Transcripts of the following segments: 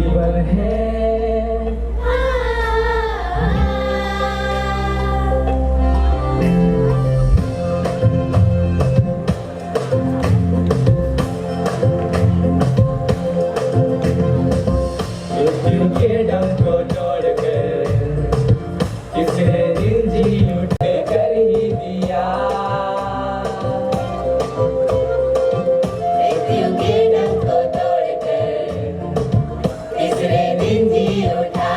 जीवन है। मृत्यु के डंक को तोड़कर किसने दिन जी उठ कर ही दिया। मृत्यु के डंक को तोड़कर तीसरे दिन जी उठा।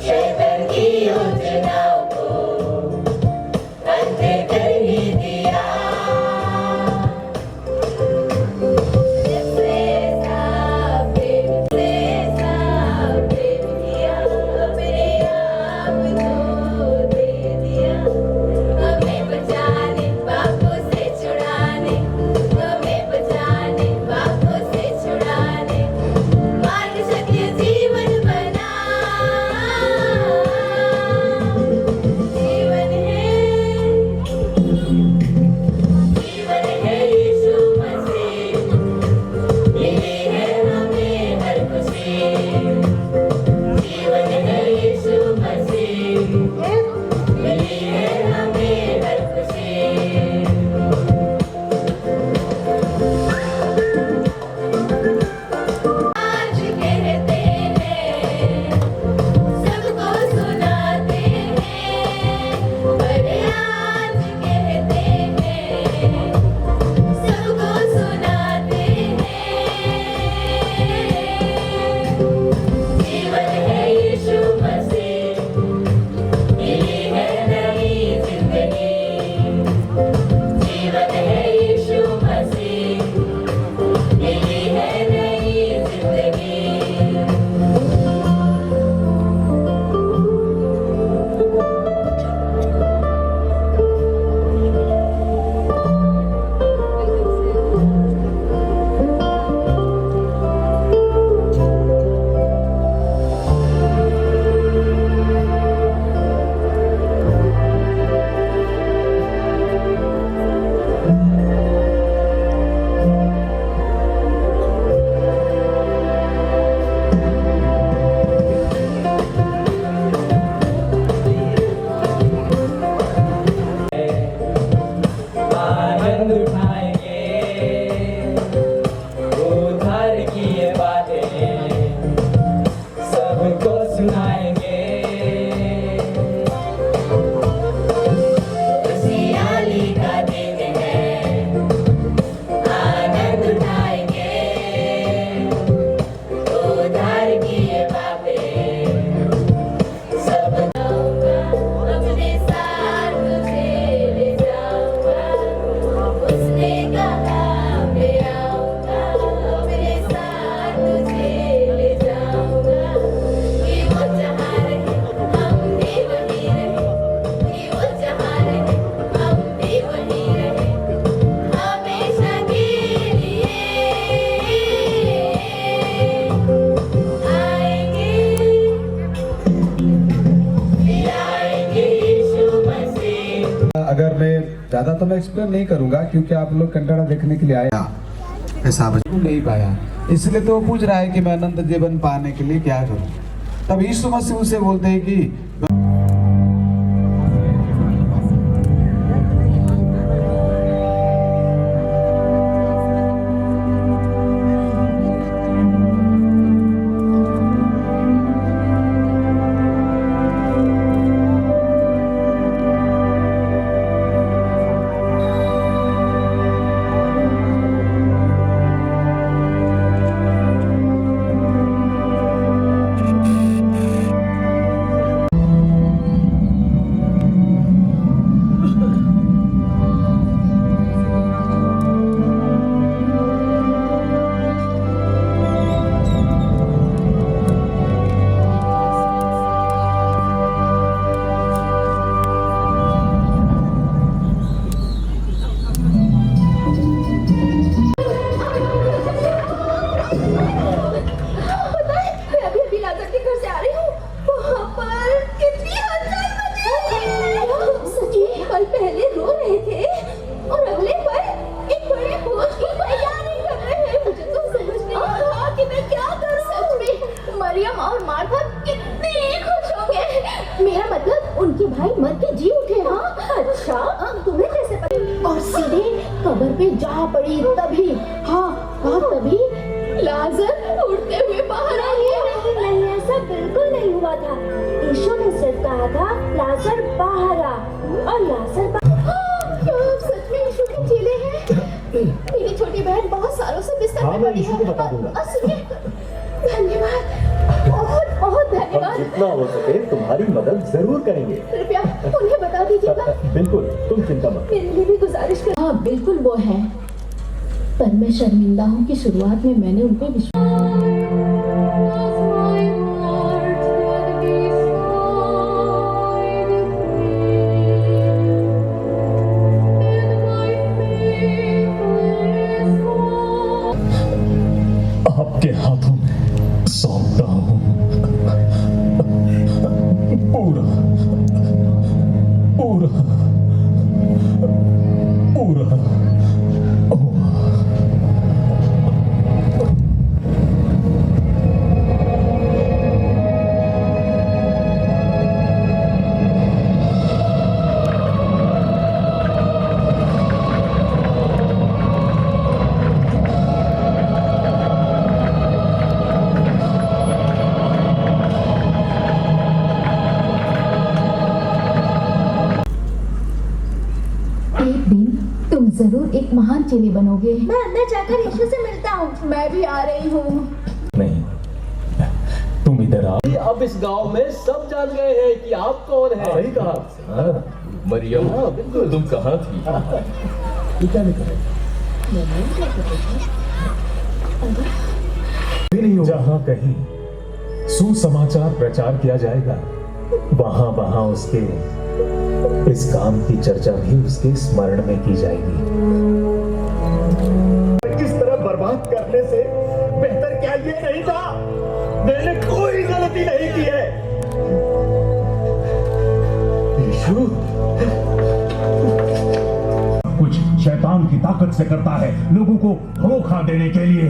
शैतान की योजनाओं को अंत कर ही दिया। जिसने प्रेम किया अपने आप को दे दिया। हमें बचाने पापों से छुड़ाने, हमें बचाने पापों से छुड़ाने मार्ग सत्य जीवन बना। जीवन है यीशु मसीह, मिली है हमें हर खुशी। जीवन है यीशु मसीह, मिली है हमें हर खुशी। आज कहते हैं सबको सुनाते हैं, अरे आज कहते हैं सबको सुनाते हैं। जीवन है यीशु मसीह, मिली है नई जिंदगी। जीवन है यीशु मसीह, मिली है नई जिंदगी। आनंद उठाएंगे उद्धार की ये बातें सबको सुनाएंगे। खुशहाली का दिन है, आनंद उठाएंगे उद्धार की ये बातें सब गाऊंगा। अपने साथ तुझे ले जाऊंगा, उसने कहा मैं आऊंगा। अपने साथ तुझे ले जाऊंगा, कि वो जहाँ रहे हम भी वहीं रहे, कि वो जहाँ रहे हम भी वहीं रहे हमेशा के लिए। आएंगे फिर आएंगे यीशु मसीह। अगर मैं ज्यादा तो मैं एक्सप्लेन नहीं करूंगा क्योंकि आप लोग कंटाड़ा देखने के लिए आए। ऐसा बच्चों नहीं पाया, इसलिए तो वो पूछ रहा है कि मैं अनंत जीवन पाने के लिए क्या करूं। तब यीशु मसीह उसे बोलते हैं कि जा पड़ी तभी, हाँ और तभी लाजर उड़ते हुए बाहर आ गया। नहीं, ऐसा बिल्कुल नहीं हुआ था। यीशु ने सिर्फ कहा था लाजर बाहर आ, और लाजर क्या आप सच में यीशु के चेले हैं? मेरी छोटी बहन बहुत सालों से बिस्तर में पड़ी है। सुनिए, धन्यवाद, बहुत बहुत धन्यवाद। जितना हो सके तुम्हारी मदद जरूर करेंगे। कृपया उन्हें बता दीजिएगा। बिल्कुल, तुम चिंता मत। मेरे लिए भी गुजारिश कर। हाँ बिल्कुल वो है, पर मैं शर्मिंदा हूँ कि शुरुआत में मैंने उन पे विश्वास। आपके हाथों में सौंपता हूँ पूरा पूरा पूरा। एक दिन तुम जरूर एक महान चेले बनोगे। मैं अंदर जाकर यीशु से मिलता हूँ। मैं भी आ रही हूँ। नहीं, तुम इधर आओ। अब इस गांव में सब जान गए हैं कि आप कौन हैं। सही कहा। मरियम, बिल्कुल तुम कहाँ थी? क्या नहीं, जहाँ कहीं सुसमाचार प्रचार किया जाएगा वहाँ वहाँ उसके इस काम की चर्चा भी उसके स्मरण में की जाएगी। इस तरह बर्बाद करने से बेहतर क्या ये नहीं था? मैंने कोई गलती नहीं की है। यीशु कुछ शैतान की ताकत से करता है, लोगों को धोखा देने के लिए।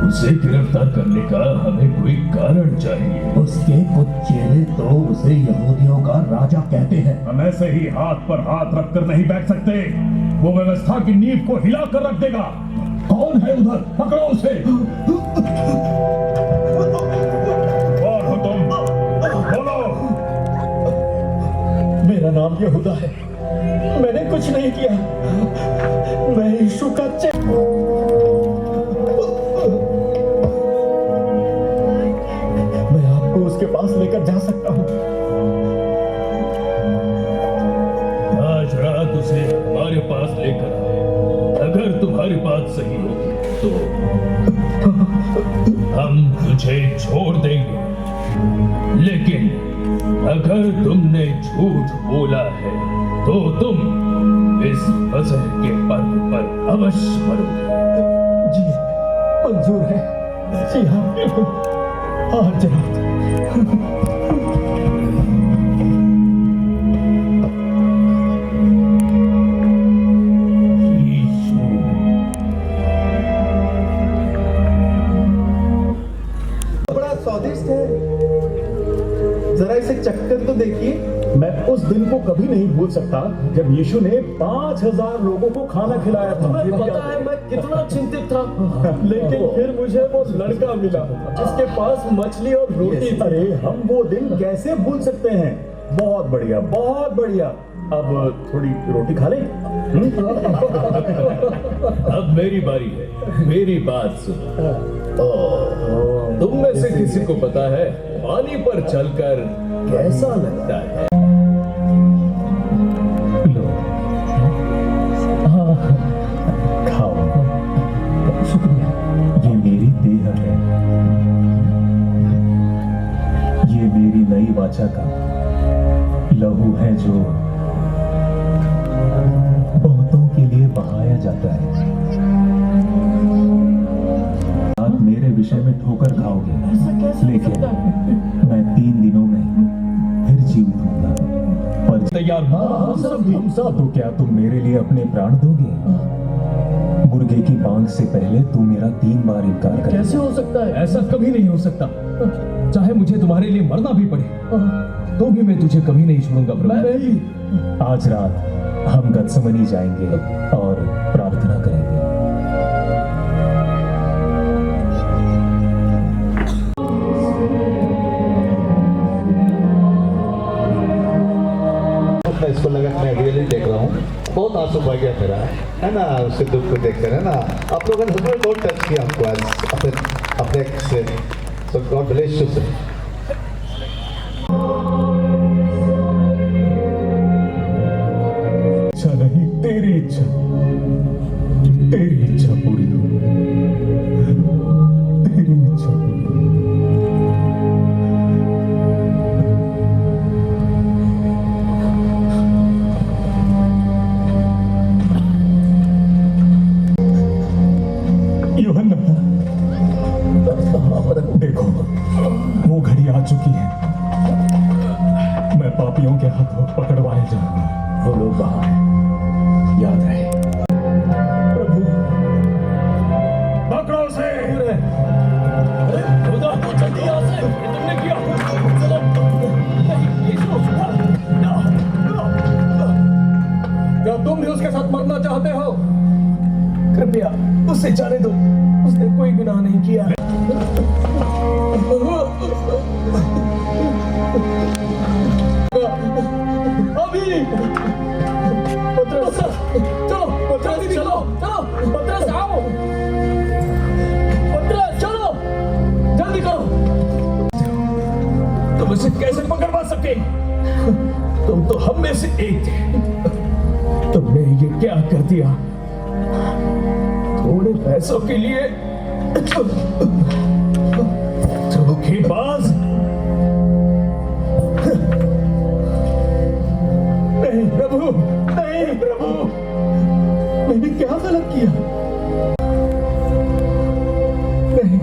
उसे गिरफ्तार करने का हमें कोई कारण चाहिए। उसके कुछ चेले तो उसे यहूदियों का राजा कहते हैं। हम ऐसे ही हाथ पर हाथ रखकर नहीं बैठ सकते। वो व्यवस्था की नींव को हिला कर रख देगा। कौन है उधर? पकड़ो उसे। कौन हो तुम? बोलो। मेरा नाम यहूदा है। मैंने कुछ नहीं किया। मैं यीशु का उसके पास लेकर जा सकता हूँ। आज रात उसे हमारे पास लेकर आए। अगर तुम्हारी बात सही होगी तो हम तुझे छोड़ देंगे, लेकिन अगर तुमने झूठ बोला है तो तुम इस फसह के पर्व पर अवश्य मरोगे। जी मंजूर है। जी हाँ, आज रात। बड़ा स्वादिष्ट है, जरा इसे चखकर तो देखिए। मैं उस दिन को कभी नहीं भूल सकता जब यीशु ने 5000 लोगों को खाना खिलाया था। तुम्हें पता है मैं कितना चिंतित था, लेकिन फिर मुझे वो लड़का मिला जिसके पास मछली और रोटी थी। अरे हम वो दिन कैसे भूल सकते हैं? बहुत बढ़िया, बहुत बढ़िया। अब थोड़ी रोटी खा लें। अब मेरी बारी है। मेरी बात सुनो। तुम में से किसी को पता है पानी पर चलकर कैसा लगता है? लो, हाँ, खाओ। शुक्रिया। ये मेरी देह है। ये मेरी नई वाचा का लहू है जो बहुतों के लिए बहाया जाता है। आप मेरे विषय में ठोकर खाओगे, लेकिन मैं 3 दिनों में फिर जी उठूंगा। पर तैयार हम सब। तो क्या तुम मेरे लिए अपने प्राण दोगे? मुर्गे की बांग से पहले तू मेरा 3 बार इनकार कर। कैसे हो सकता है? ऐसा कभी नहीं हो सकता। चाहे मुझे तुम्हारे लिए मरना भी पड़े तो भी मैं तुझे कभी नहीं छोड़ूंगा प्रभु। आज रात हम गत्समनी जाएंगे और बहुत आंसू बह गया मेरा, है ना, उसके दुख को देखकर, है ना। आप लोगों ने हमें बहुत टच किया हमको आज अपने से। सो गॉड ब्लेस यू सर। इच्छा नहीं, तेरी इच्छा पूरी हो, तेरी इच्छा पूरी हो। यूहन्ना, देखो वो घड़ी आ चुकी है, मैं पापियों के हाथों पकड़वाए जाऊंगा। वो लोग वहां हैं, याद रहे। प्रभु, पकड़ो उसे। खुदा को जल्दी यहाँ से, ये तुमने किया। चलो। यीशु, क्या तुम भी उसके साथ मरना चाहते हो? कृपया उसे जाने दो, उसने कोई गुनाह नहीं किया। अभी पतरस, चलो जल्दी चलो, पतरस आओ, पतरस चलो, जल्दी करो। तुम उसे कैसे पकड़वा सके? तुम तो हम में से एक थे। तुमने ये क्या कर दिया? थोड़े पैसों के लिए धोखेबाज। नहीं प्रभु, नहीं प्रभु, मैंने क्या गलत किया? नहीं,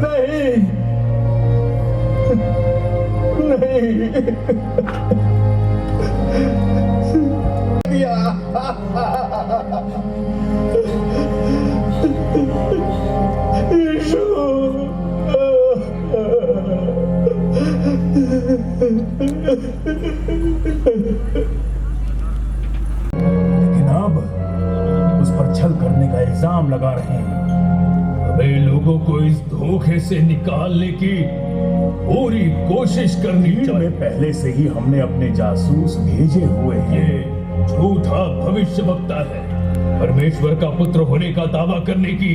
नहीं, यीशु, लेकिन अब उस पर छल करने का इल्जाम लगा रहे हैं। हमें लोगों को इस धोखे से निकालने की पूरी कोशिश करनी भीड़ चाहिए। में पहले से ही हमने अपने जासूस भेजे हुए हैं। ये झूठा भविष्यवक्ता है। परमेश्वर का पुत्र होने का दावा करने की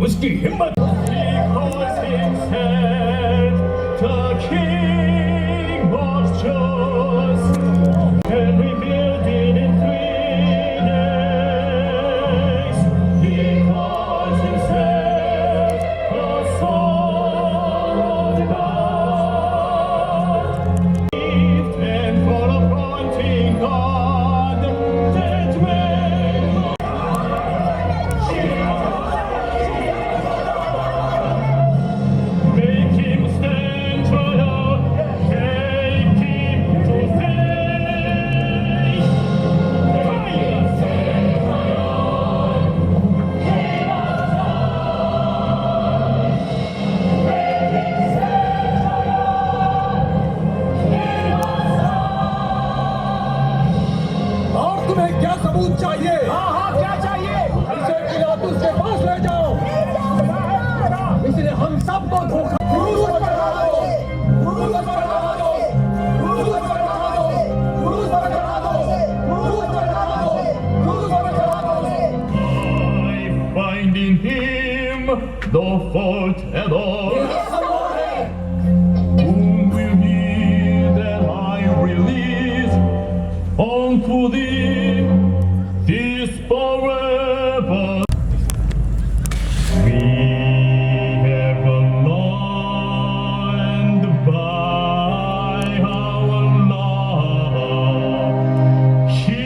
उसकी हिम्मत। तुम्हें क्या सबूत चाहिए? क्या चाहिए? इसे पिलातुस के पास ले जाओ। इसने हम सबको धोखा। क्रूस पर चढ़ा दो, क्रूस पर चढ़ा दो, क्रूस पर चढ़ा दो, क्रूस पर चढ़ा दो, क्रूस पर चढ़ा दो, क्रूस पर चढ़ा दो। I find in him the fault and all. Whom will he that I release unto thee this forever? We have a land by our law. He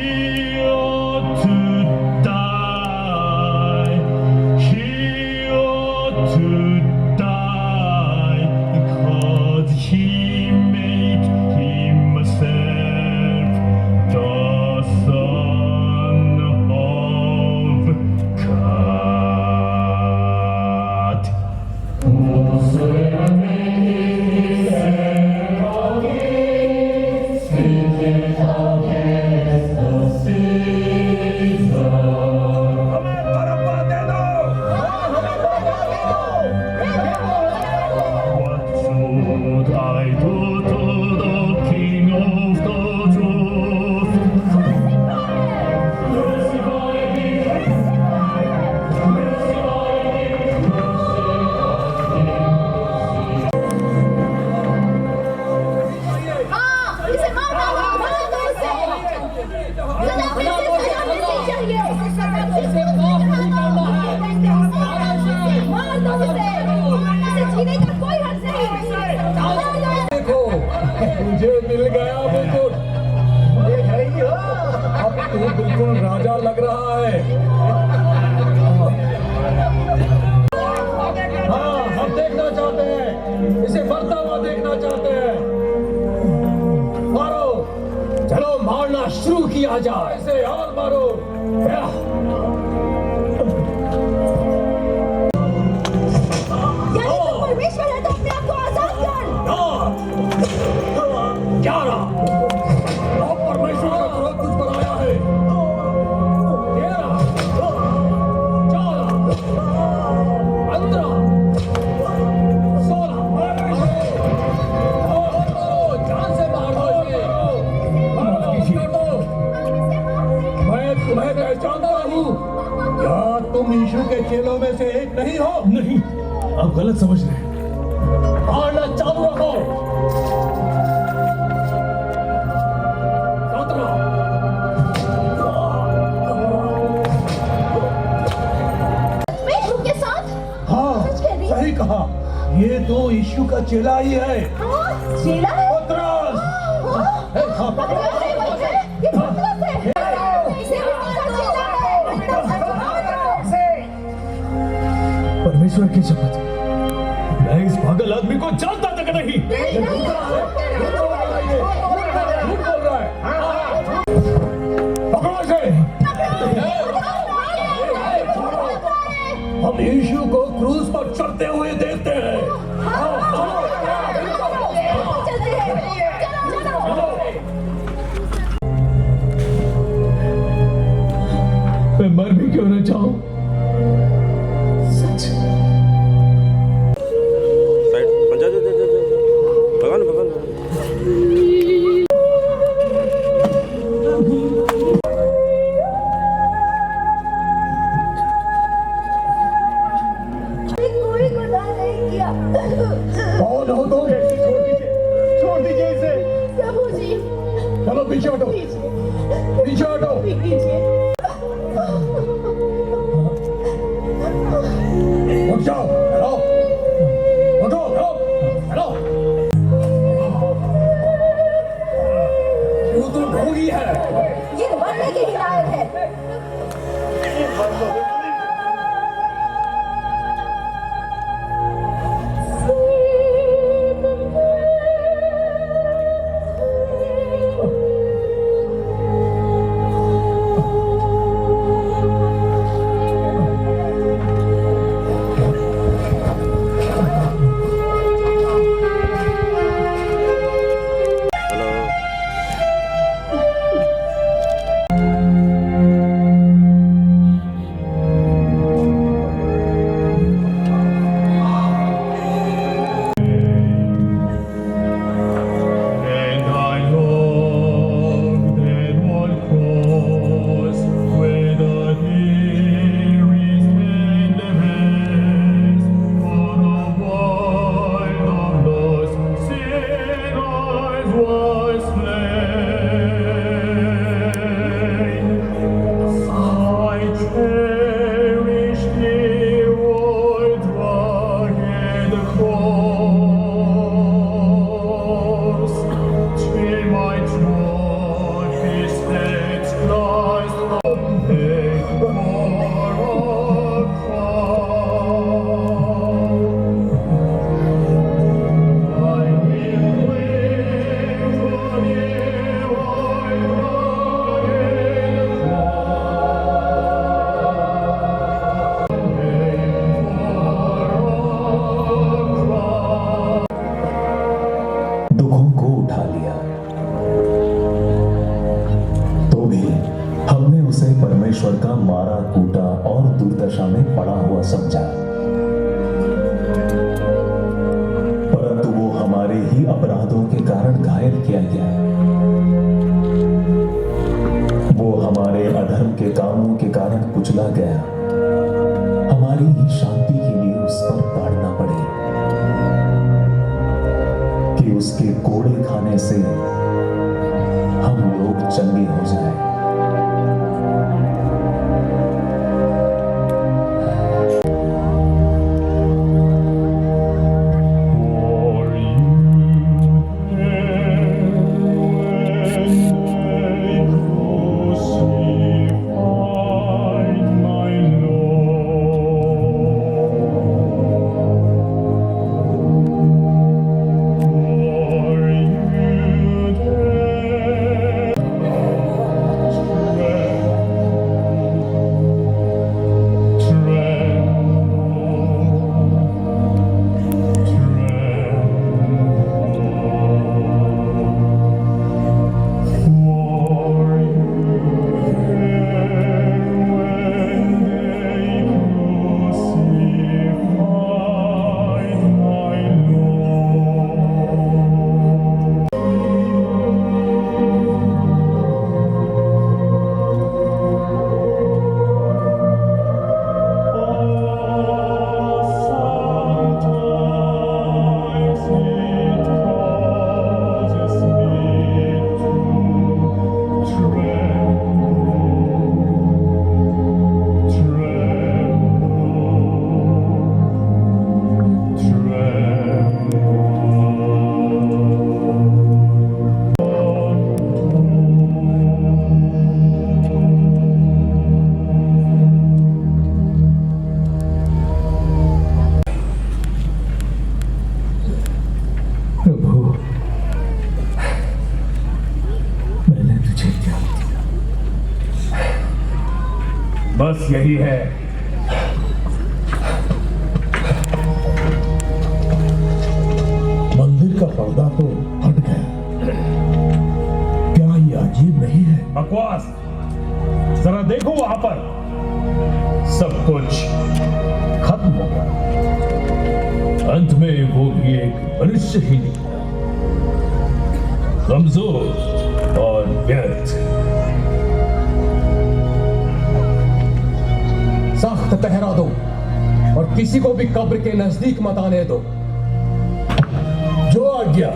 ought to die. He ought to die because he made himself the son. इसे और मारो। यानी तुम परमेश्वर है तो अपने आप को आजाद कर। 11 अब परमेश्वर का क्रोध तुझ पर आया है। 13 14 15 16 जान से मार दो इसे। मैं तुम्हें पहचानता हूँ। क्या तुम यीशु के चेलों में से एक नहीं हो? नहीं, आप गलत समझ रहे हैं। मारना चालू रखो। 17 यीशु के साथ? हाँ, सच कह रही? सही कहा। ये तो यीशु का चेला ही है। हाँ, चेला है? पतरस! ए, हाँ, पकड़ो। ये पतरस है। इसे हमारा चेला है। परमेश्वर की शपथ, मैं इस पागल आदमी को जानता तक नहीं। पकड़ो इसे। हम यीशु को क्रूस पर चढ़ते हुए देखते हैं। चलते हैं। चलो। मैं मर भी क्यों न चाहूं, सच। साइड जा जा जा जा भगवान भगवान कोई गुनाह नहीं किया। कौन हो तुम? छोड़ दीजिए इसे। प्रभु जी, चलो पीछे हटो, पीछे हटो। कीजिए। उठ जाओ। हेलो, उठो, हेलो, हेलो। वो तो ढोंगी है। ये मरने के ही लायक है। परमेश्वर का मारा कूटा और दुर्दशा में पड़ा हुआ समझा, परंतु वो हमारे ही अपराधों के कारण घायल किया गया। वो हमारे अधर्म के कामों के कारण कुचला गया, हमारी ही शांति के लिए उस पर ताड़ना पड़ी कि उसके कोड़े खाने से हम लोग चंगे हो जाएं। My बस यही है। मंदिर का पर्दा तो हट गया, क्या ये अजीब नहीं है? बकवास, जरा देखो वहां पर, सब कुछ खत्म हो गया। अंत में वो भी एक मनुष्य ही निकला, कमजोर और व्यर्थ। सख्त पहरा दो और किसी को भी कब्र के नजदीक मत आने दो। जो आज्ञा।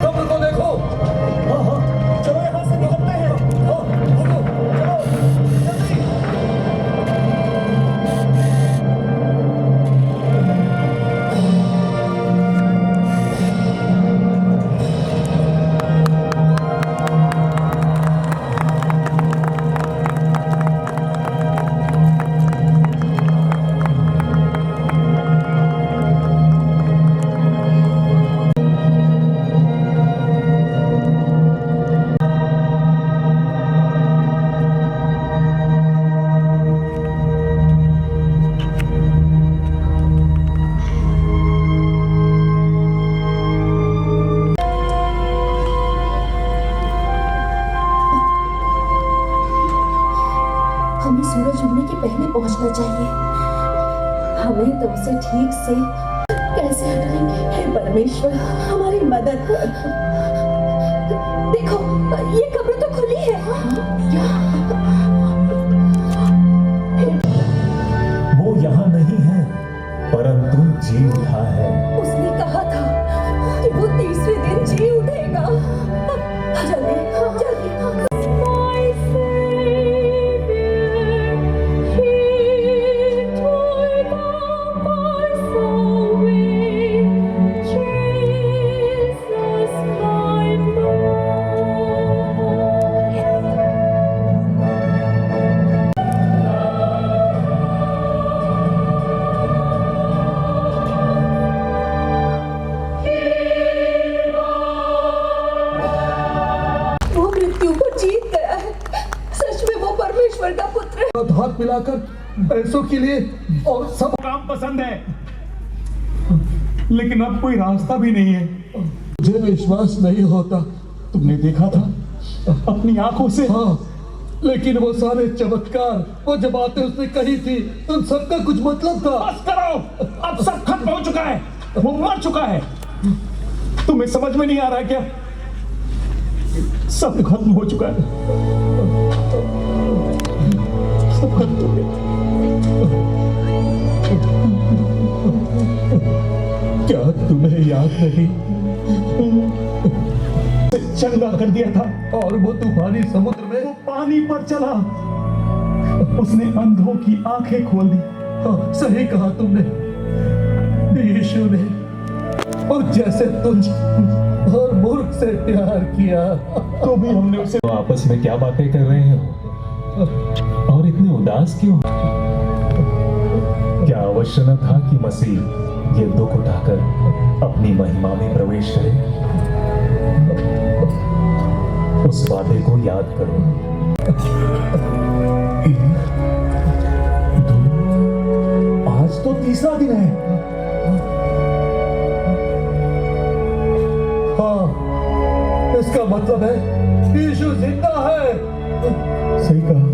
कब्र को देखो। हाँ हाँ, चलो यहाँ से निकलते हैं। हाँ, भागो, चलो, जल्दी। हमें सूरज उगने के पहले पहुंचना चाहिए। हमें तो उसे ठीक से कैसे हटाएंगे? हे परमेश्वर, हमारी मदद कर। देखो, ये कब्र तो खुली है। वो यहाँ नहीं है, परंतु जी उठा है। उसने कहा था कि वो तीसरे दिन जी उठेगा। जल्दी जल्दी। वो मृत्यु को जीत गया है। सच में वो परमेश्वर का पुत्र है। हाथ मिलाकर ऐसों के लिए और सब काम पसंद है, लेकिन अब कोई रास्ता भी नहीं है। मुझे विश्वास नहीं होता। तुमने देखा था अपनी आंखों से? हाँ, लेकिन वो सारे चमत्कार, वो जो बातें उसने कही थी, उन सबका कुछ मतलब था। बस करो, अब सब खत्म हो चुका है। वो मर चुका है। तुम्हें समझ में नहीं आ रहा क्या? सब खत्म हो चुका है, सब खत्म हो गया। क्या तुम्हें याद नहीं? चंगा कर दिया था और वो तूफानी समुद्र में वो पानी पर चला, उसने अंधों की आंखें खोल दी। हाँ, सही कहा तुमने। यीशु ने और जैसे तुझ और मूर्ख से प्यार किया, तो भी हमने उसे। तो आपस में क्या बातें कर रहे हो और इतने उदास क्यों? क्या अवश्य न था कि मसीह ये दुख उठाकर अपनी महिमा में प्रवेश करे? उस वादे को याद करो। आज तो तीसरा दिन है। हाँ, इसका मतलब है यीशु जिंदा है। सही कहा।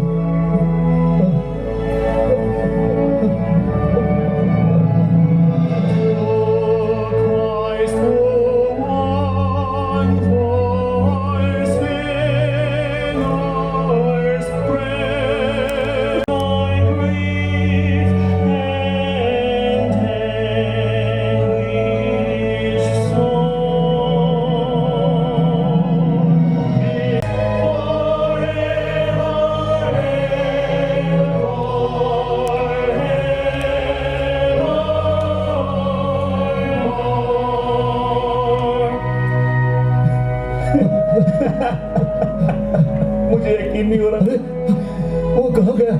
कहाँ गया?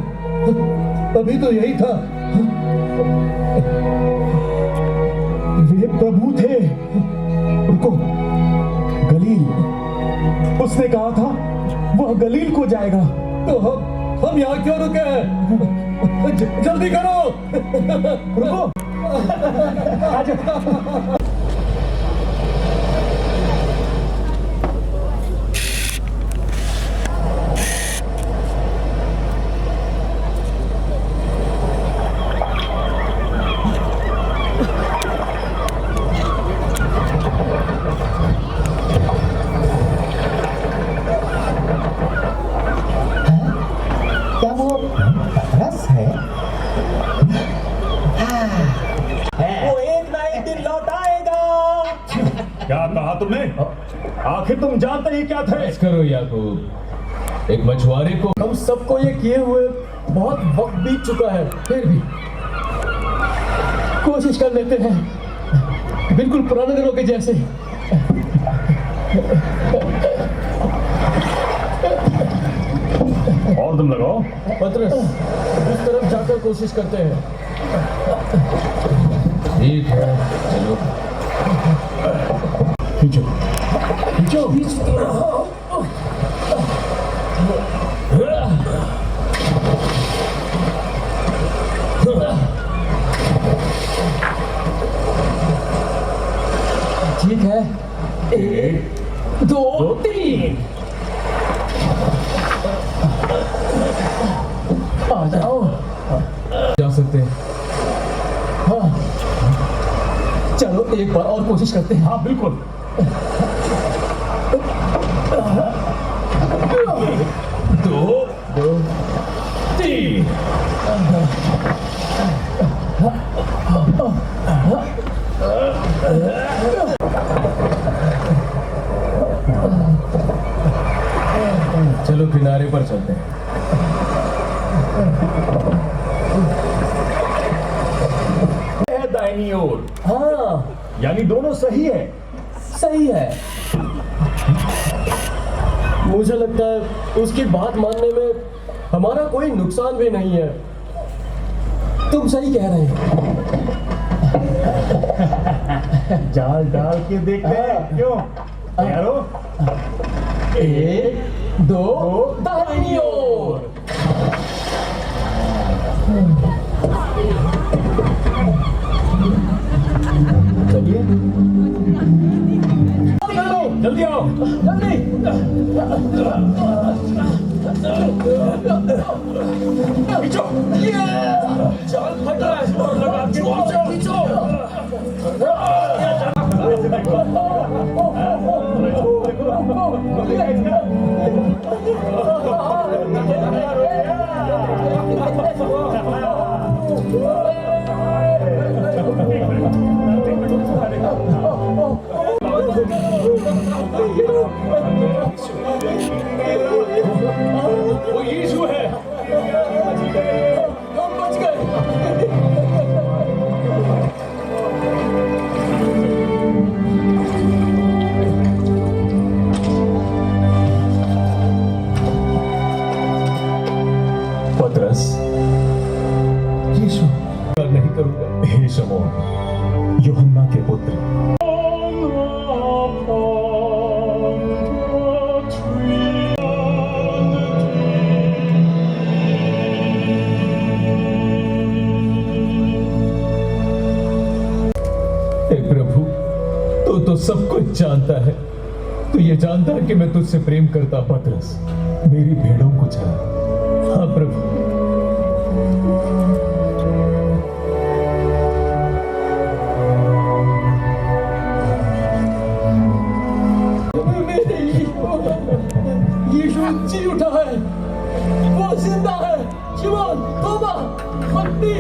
अभी तो यही था। वे प्रभु थे। रुको, गलील, उसने कहा था वह गलील को जाएगा। तो हम यहाँ क्यों रुके हैं? जल्दी करो। रुको, आजा। क्या वो रस है? वो एक ना एक दिन लौट आएगा। क्या कहा तुमने? आखिर तुम जानते ही क्या थे? बस करो याकूब, एक मछुआरे को हम सबको ये किए हुए बहुत वक्त बीत चुका है, फिर भी कोशिश कर लेते हैं, बिल्कुल पुराने दिनों के जैसे। और तुम लगाओ। पतरस, उस तरफ जाकर कोशिश करते हैं। ठीक है, चलो। खींचो, खींचो। ठीक है, 1 2 3। आ जाओ, जा सकते हैं। हाँ, चलो एक बार और कोशिश करते हैं। हाँ बिल्कुल। 2 3। चलो किनारे पर चलते हैं। है दाहिनी ओर। हाँ, यानी दोनों सही है। सही है। मुझे लगता है उसकी बात मानने में हमारा कोई नुकसान भी नहीं है। तुम सही कह रहे हो। जाल डाल के देखते हैं, क्यों? तैयार हो? 1 2 दाहिनी ओर। चलिए, जल्दी आओ। जल्दी। खींचो। जाल फट रहा है, और लगा के खींचो। वो यीशु है। हम बच गए। पतरस, यीशु, नहीं करूंगा। हे शमौन, यूहन्ना के पुत्र, प्रभु, तू तो सब कुछ जानता है। तू ये जानता है कि मैं तुझसे प्रेम करता हूं। पतरस, मेरी भेड़ों को चरा। हाँ प्रभु। यीशु जी उठा है, वो जिंदा है। शिमोन, तोबा, मत्ती।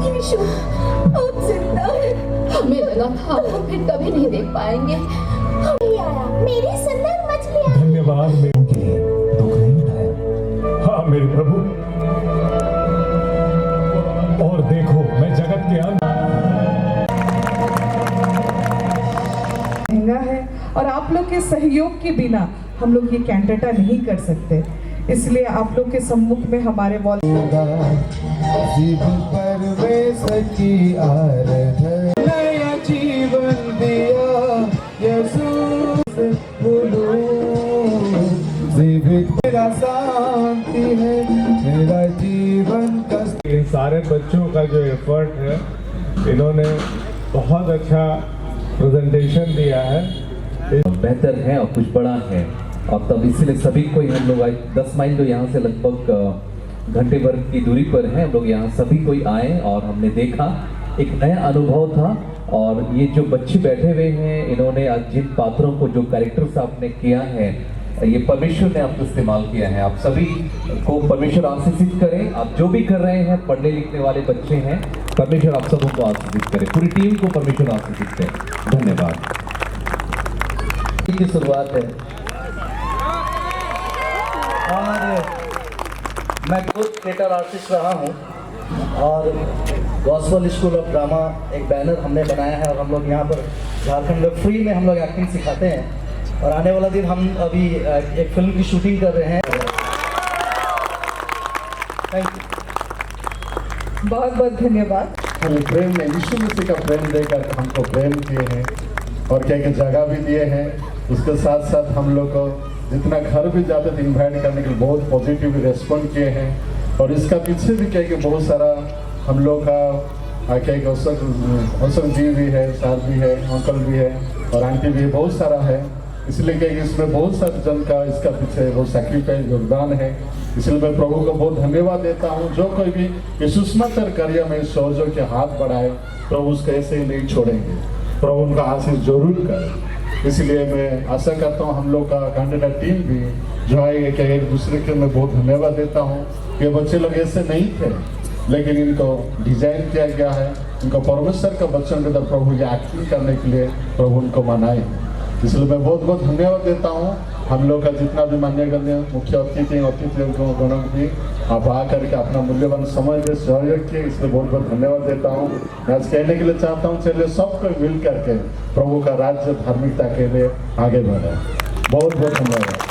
यीशु अब जिंदा है। हमें लगा था वो फिर कभी नहीं देख पाएंगे। मेरी सुंदर मछलियाँ। धन्यवाद, मेरे के लिए दुख नहीं उठाया। हाँ मेरे प्रभु, और देखो मैं जगत के अंत महंगा है और आप लोग के सहयोग के बिना हम लोग ये कैंटेटा नहीं कर सकते। इसलिए आप लोग के सम्मुख में हमारे वॉल नया जीवन दिया यीशु मेरा शांति है मेरा जीवन का। इन सारे बच्चों का जो एफर्ट है, इन्होंने बहुत अच्छा प्रेजेंटेशन दिया है। बेहतर है और कुछ बड़ा है, और तब इसलिए सभी को हम लोग 10 माइल जो यहाँ से लगभग घंटे भर की दूरी पर है, हम लोग यहाँ सभी कोई आए और हमने देखा, एक नया अनुभव था। और ये जो बच्चे बैठे हुए हैं, इन्होंने आज जिन पात्रों को, जो कैरेक्टर्स आपने किया है, ये परमेश्वर ने आपको इस्तेमाल किया है। आप सभी को परमेश्वर आशीषित करें। आप जो भी कर रहे हैं, पढ़ने लिखने वाले बच्चे हैं, परमेश्वर आप सबों को आशीषित करें। पूरी टीम को परमेश्वर आशीषित करें। धन्यवाद। की शुरुआत है और मैं खुद थिएटर आर्टिस्ट रहा हूँ और गॉस्पेल स्कूल ऑफ ड्रामा एक बैनर हमने बनाया है और हम लोग यहाँ पर झारखंड में फ्री में हम लोग एक्टिंग सिखाते हैं। और आने वाला दिन हम अभी एक फिल्म की शूटिंग कर रहे हैं। थैंक यू, बहुत बहुत धन्यवाद। हमें प्रेम में यीशु मसीह का प्रेम देकर हमको प्रेम किए हैं और क्या क्या जगह भी दिए हैं। उसके साथ साथ हम लोग को जितना घर भी जाते थे इन्वाइट करने के लिए बहुत पॉजिटिव रेस्पॉन्ड किए हैं। और इसका पीछे भी क्या कि बहुत सारा हम लोग का क्या औसक जी भी है, सास भी है, अंकल भी है और आंटी भी है, बहुत सारा है। इसलिए क्या कि इसमें बहुत सारे जन का इसका पीछे बहुत सैक्रिफाइस योगदान है। इसलिए मैं प्रभु को बहुत धन्यवाद देता हूँ। जो कोई भी ये सुषमाचार कार्य में सहयोग के हाथ बढ़ाए, प्रभु उसको ऐसे ही नहीं छोड़ेंगे, प्रभु उनका आशीष जरूर करें। इसलिए मैं आशा करता हूँ हम लोग का कैंडिडेट टीम भी जो आएगा क्या एक दूसरे के मैं बहुत धन्यवाद देता हूँ। ये बच्चे लोग ऐसे नहीं थे, लेकिन इनको डिजाइन किया गया है, इनको परमेश्वर का बच्चों के अंदर प्रभु ये एक्टिंग करने के लिए प्रभु उनको मनाए। इसलिए मैं बहुत बहुत धन्यवाद देता हूँ। हम लोग का जितना भी मान्यगण्य मुख्य अतिथियों गणों भी आप आकर के अपना मूल्यवान समय दे, सहयोग किए, इसलिए बहुत बहुत धन्यवाद देता हूँ। मैं आज कहने के लिए चाहता हूँ, चलिए सबको मिल करके प्रभु का राज्य धार्मिकता के लिए आगे बढ़े। बहुत बहुत धन्यवाद।